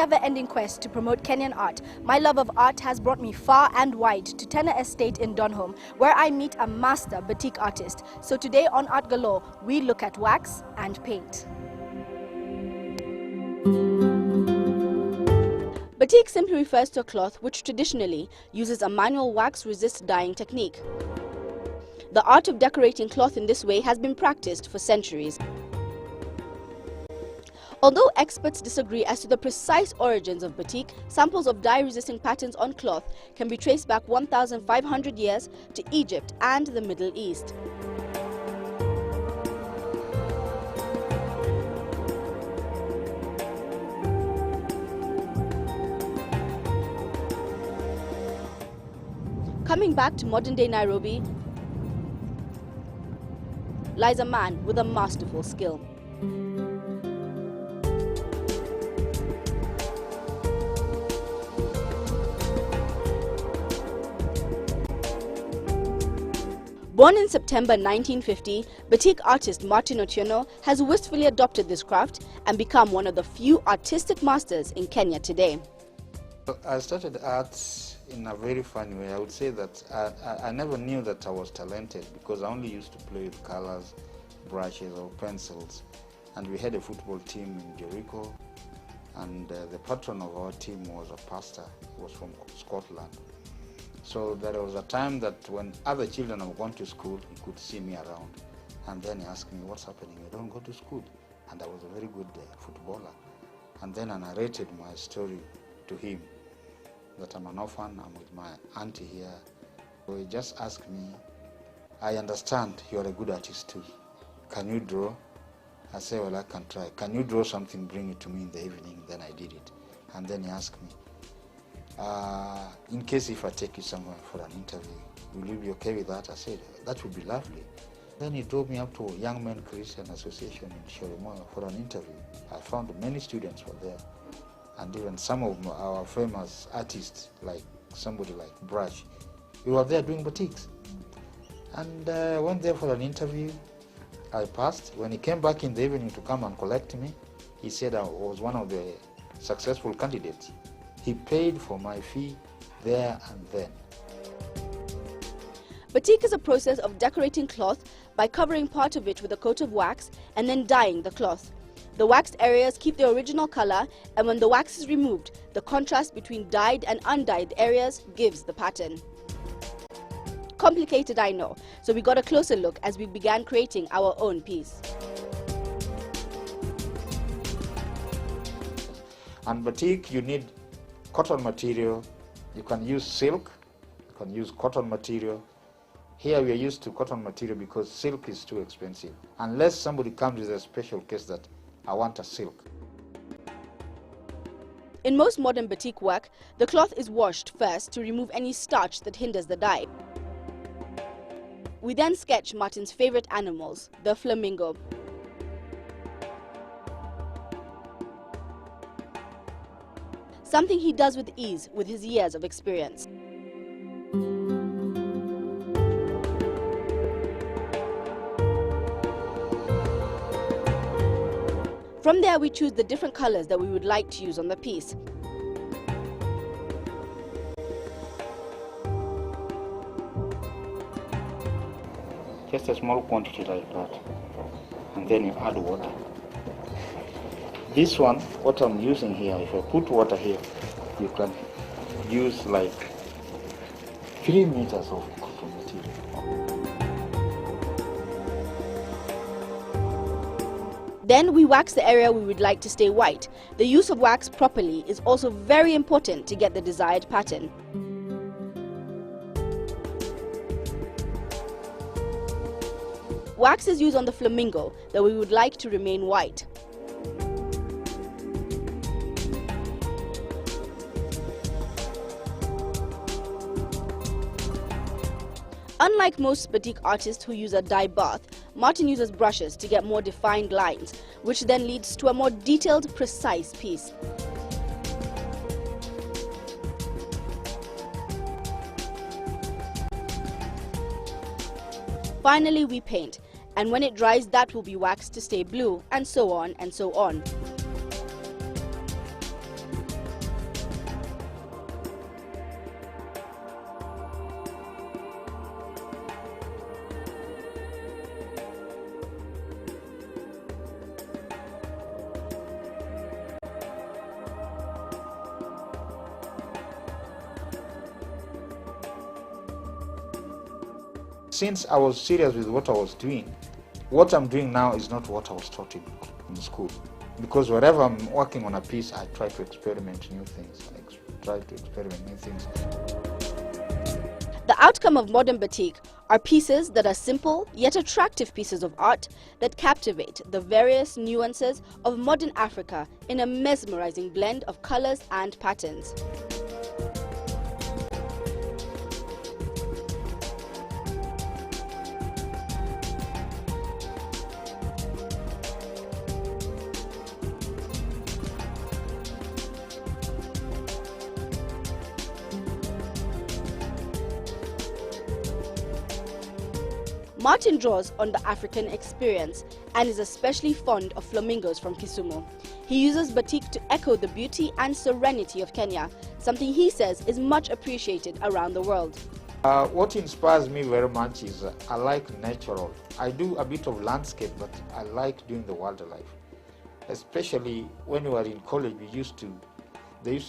never-ending quest to promote Kenyan art, my love of art has brought me far and wide to Tenor Estate in Donholm, where I meet a master batik artist. So today on Art Galore, we look at wax and paint. Batik simply refers to a cloth which traditionally uses a manual wax-resist dyeing technique. The art of decorating cloth in this way has been practiced for centuries. Although experts disagree as to the precise origins of batik, samples of dye-resisting patterns on cloth can be traced back 1,500 years to Egypt and the Middle East. Coming back to modern-day Nairobi lies a man with a masterful skill. Born in September 1950, batik artist Martin Otieno has wistfully adopted this craft and become one of the few artistic masters in Kenya today. I started arts in a very funny way. I would say that I never knew that I was talented because I only used to play with colors, brushes or pencils. And we had a football team in Jericho, and the patron of our team was a pastor. He was from Scotland. So there was a time that when other children have gone to school, he could see me around. And then he asked me, what's happening? You don't go to school? And I was a very good footballer. And then I narrated my story to him, that I'm an orphan, I'm with my auntie here. So he just asked me, I understand you're a good artist too. Can you draw? I said, well, I can try. Can you draw something, bring it to me in the evening? Then I did it. And then he asked me, in case if I take you somewhere for an interview, will you be okay with that? I said, that would be lovely. Then he drove me up to Young Men Christian Association in Shoromoyo for an interview. I found many students were there, and even some of our famous artists, like somebody like Brush, we were there doing batiks. And I went there for an interview. I passed. When he came back in the evening to come and collect me, he said I was one of the successful candidates. He paid for my fee there and then. Batik is a process of decorating cloth by covering part of it with a coat of wax and then dyeing the cloth. The waxed areas keep the original color, and when the wax is removed, the contrast between dyed and undyed areas gives the pattern. Complicated, I know, so we got a closer look as we began creating our own piece. And batik, you need cotton material. You can use silk, you can use cotton material. Here we are used to cotton material because silk is too expensive. Unless somebody comes with a special case that I want a silk. In most modern batik work, the cloth is washed first to remove any starch that hinders the dye. We then sketch Martin's favorite animals, the flamingo. Something he does with ease with his years of experience. From there, we choose the different colors that we would like to use on the piece. Just a small quantity like that, and then you add water. This one, what I'm using here, if I put water here, you can use like 3 meters of cotton material. Then we wax the area we would like to stay white. The use of wax properly is also very important to get the desired pattern. Wax is used on the flamingo that we would like to remain white. Unlike most batik artists who use a dye bath, Martin uses brushes to get more defined lines, which then leads to a more detailed, precise piece. Finally, we paint, and when it dries, that will be waxed to stay blue, and so on and so on. Since I was serious with what I was doing, what I'm doing now is not what I was taught in school. Because wherever I'm working on a piece, I try to experiment new things. The outcome of modern batik are pieces that are simple yet attractive pieces of art that captivate the various nuances of modern Africa in a mesmerizing blend of colors and patterns. Martin draws on the African experience and is especially fond of flamingos from Kisumu. He uses batik to echo the beauty and serenity of Kenya, something he says is much appreciated around the world. What inspires me very much is I like natural. I do a bit of landscape, but I like doing the wildlife. Especially when we were in college, they used to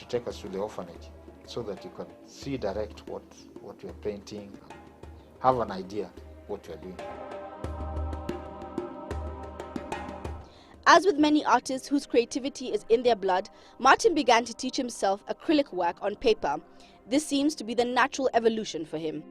take us to the orphanage so that you can see direct what you're painting, have an idea what you're doing. As with many artists whose creativity is in their blood, Martin began to teach himself acrylic work on paper. This seems to be the natural evolution for him.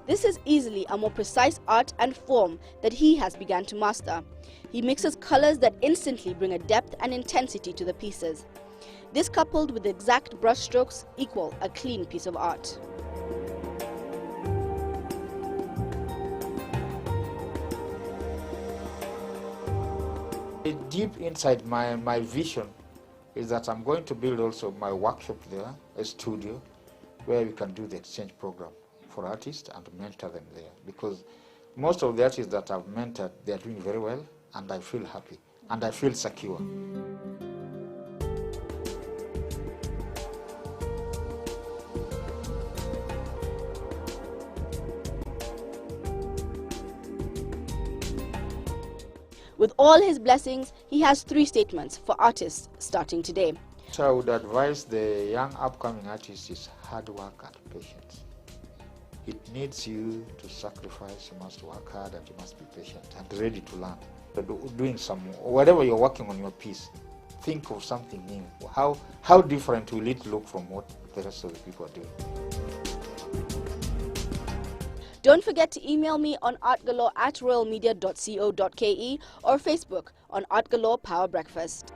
This is easily a more precise art and form that he has begun to master. He mixes colors that instantly bring a depth and intensity to the pieces. This, coupled with exact brush strokes, equal a clean piece of art. Deep inside my vision is that I'm going to build also my workshop there, a studio, where we can do the exchange program for artists and mentor them there, because most of the artists that I've mentored, they are doing very well, and I feel happy and I feel secure. With all his blessings, he has 3 statements for artists starting today. So I would advise the young upcoming artists is hard work and patience. It needs you to sacrifice. You must work hard and you must be patient and ready to learn. Doing whatever you're working on your piece, think of something new. How different will it look from what the rest of the people are doing? Don't forget to email me on artgalore@royalmedia.co.ke or Facebook on Art Galore Power Breakfast.